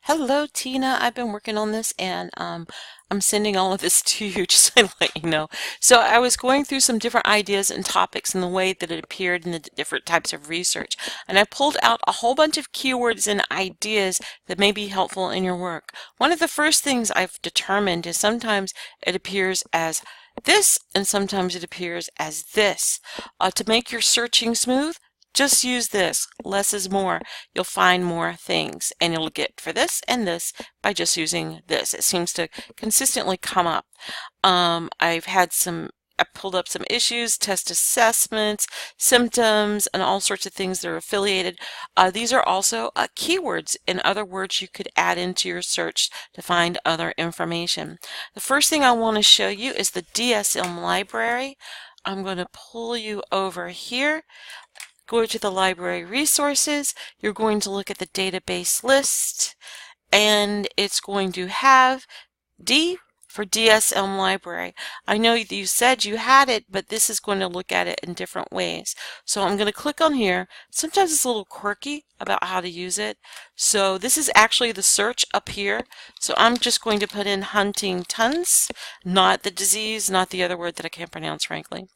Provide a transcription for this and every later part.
Hello, Tina. I've been working on this and I'm sending all of this to you just to let you know. So I was going through some different ideas and topics and the way that it appeared in the different types of research. And I pulled out a whole bunch of keywords and ideas that may be helpful in your work. One of the first things I've determined is sometimes it appears as this and sometimes it appears as this. To make your searching smooth, just use this. Less is more. You'll find more things, and you'll get for this and this by just using this. It seems to consistently come up. I pulled up some issues, test assessments, symptoms, and all sorts of things that are affiliated. These are also keywords. In other words, you could add into your search to find other information. The first thing I want to show you is the DSM library. I'm going to pull you over here. Go to the library resources. You're going to look at the database list, and it's going to have D for DSM library. I know you said you had it, but this is going to look at it in different ways. So I'm going to click on here. Sometimes it's a little quirky about how to use it. So this is actually the search up here. So I'm just going to put in Huntington's, not the disease, not the other word that I can't pronounce frankly.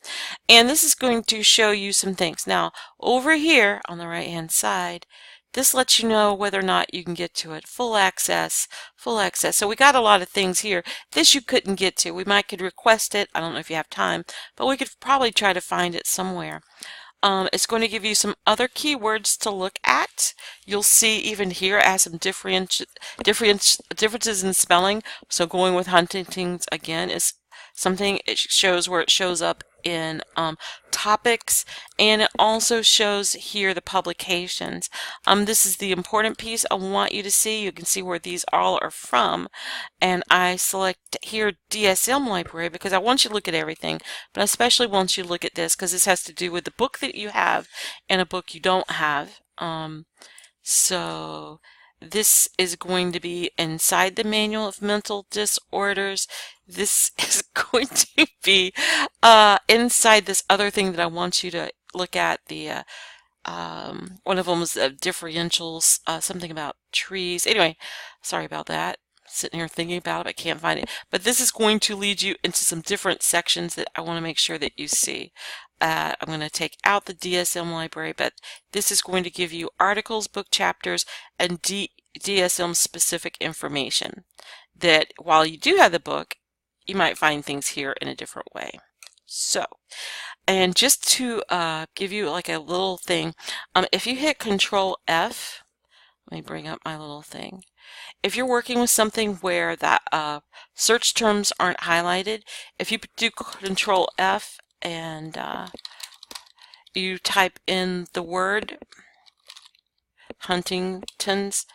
And this is going to show you some things. Now, over here on the right hand side, this lets you know whether or not you can get to it. Full access, full access. So we got a lot of things here. This you couldn't get to. We might could request it. I don't know if you have time, but we could probably try to find it somewhere. It's going to give you some other keywords to look at. You'll see even here it has some differences in spelling. So going with Huntington's again is something. It shows where it shows up in topics, and it also shows here the publications. This is the important piece I want you to see. You can see where these all are from, and I select here DSM library because I want you to look at everything, but I especially want you to look at this because this has to do with the book that you have and a book you don't have. So this is going to be inside the Manual of Mental Disorders. This is going to be inside this other thing that I want you to look at. The one of them was differentials, something about trees. Anyway, sorry about that. Sitting here thinking about it, I can't find it. But this is going to lead you into some different sections that I want to make sure that you see. I'm going to take out the DSM library, but this is going to give you articles, book chapters, and DSM specific information that while you do have the book, you might find things here in a different way. So, and just to give you like a little thing, if you hit Control F, let me bring up my little thing. If you're working with something where that search terms aren't highlighted, if you do Control F and you type in the word Huntington's,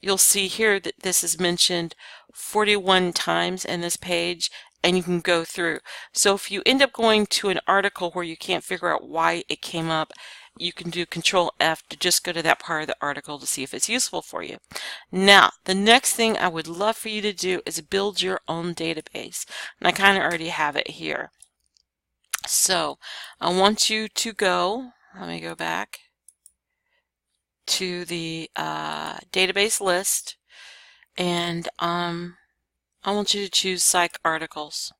you'll see here that this is mentioned 41 times in this page, and you can go through. So if you end up going to an article where you can't figure out why it came up, you can do Control F to just go to that part of the article to see if it's useful for you. Now, the next thing I would love for you to do is build your own database. And I kind of already have it here. So I want you to go, let me go back to the database list, and I want you to choose Psych Articles,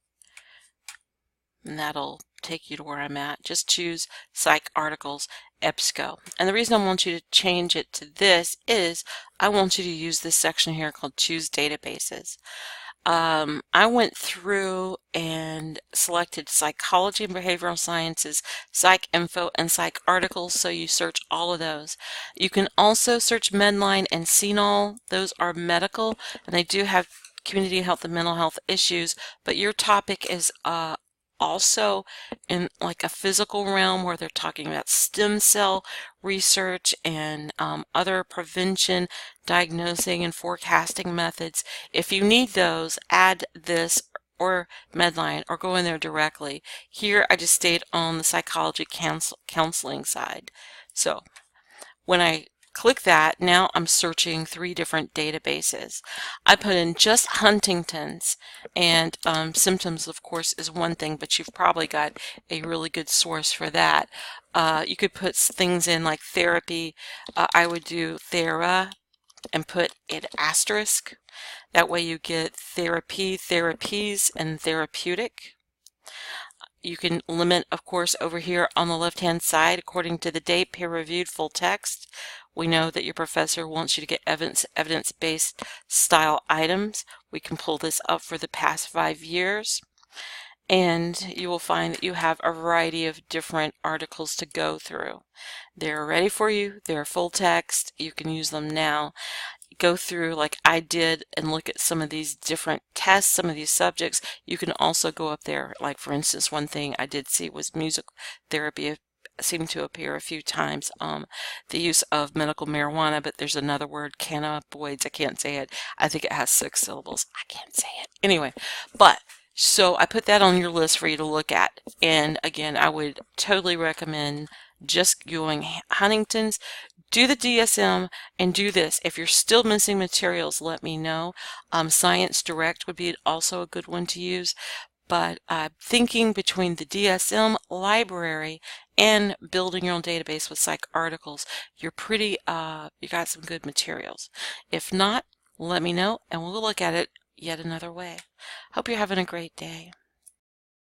and that'll take you to where I'm at. Just choose Psych Articles EBSCO. And the reason I want you to change it to this is I want you to use this section here called Choose Databases. I went through and selected Psychology and Behavioral Sciences, Psych Info, and Psych Articles, so you search all of those. You can also search Medline and CNOL. Those are medical, and they do have community health and mental health issues, but your topic is also in like a physical realm where they're talking about stem cell research and other prevention, diagnosing, and forecasting methods. If you need those, add this or Medline or go in there directly. Here I just stayed on the psychology counseling side. So when I click that, now I'm searching 3 different databases. I put in just Huntington's, and symptoms, of course, is one thing, but you've probably got a really good source for that. You could put things in like therapy. I would do Thera and put an asterisk. That way you get therapy, therapies, and therapeutic. You can limit, of course, over here on the left-hand side, according to the date, peer-reviewed, full text. We know that your professor wants you to get evidence-based style items. We can pull this up for the past 5 years. And you will find that you have a variety of different articles to go through. They're ready for you. They're full text. You can use them now. Go through like I did and look at some of these different tests, some of these subjects. You can also go up there, like for instance, one thing I did see was music therapy seemed to appear a few times. The use of medical marijuana, but there's another word, cannabinoids, I can't say it. I think it has 6 syllables. I can't say it. Anyway, but so I put that on your list for you to look at. And again, I would totally recommend just going Huntington's. Do the DSM and do this. If you're still missing materials, let me know. Science Direct would be also a good one to use. But thinking between the DSM library and building your own database with psych articles, you're pretty, you got some good materials. If not, let me know and we'll look at it yet another way. Hope you're having a great day.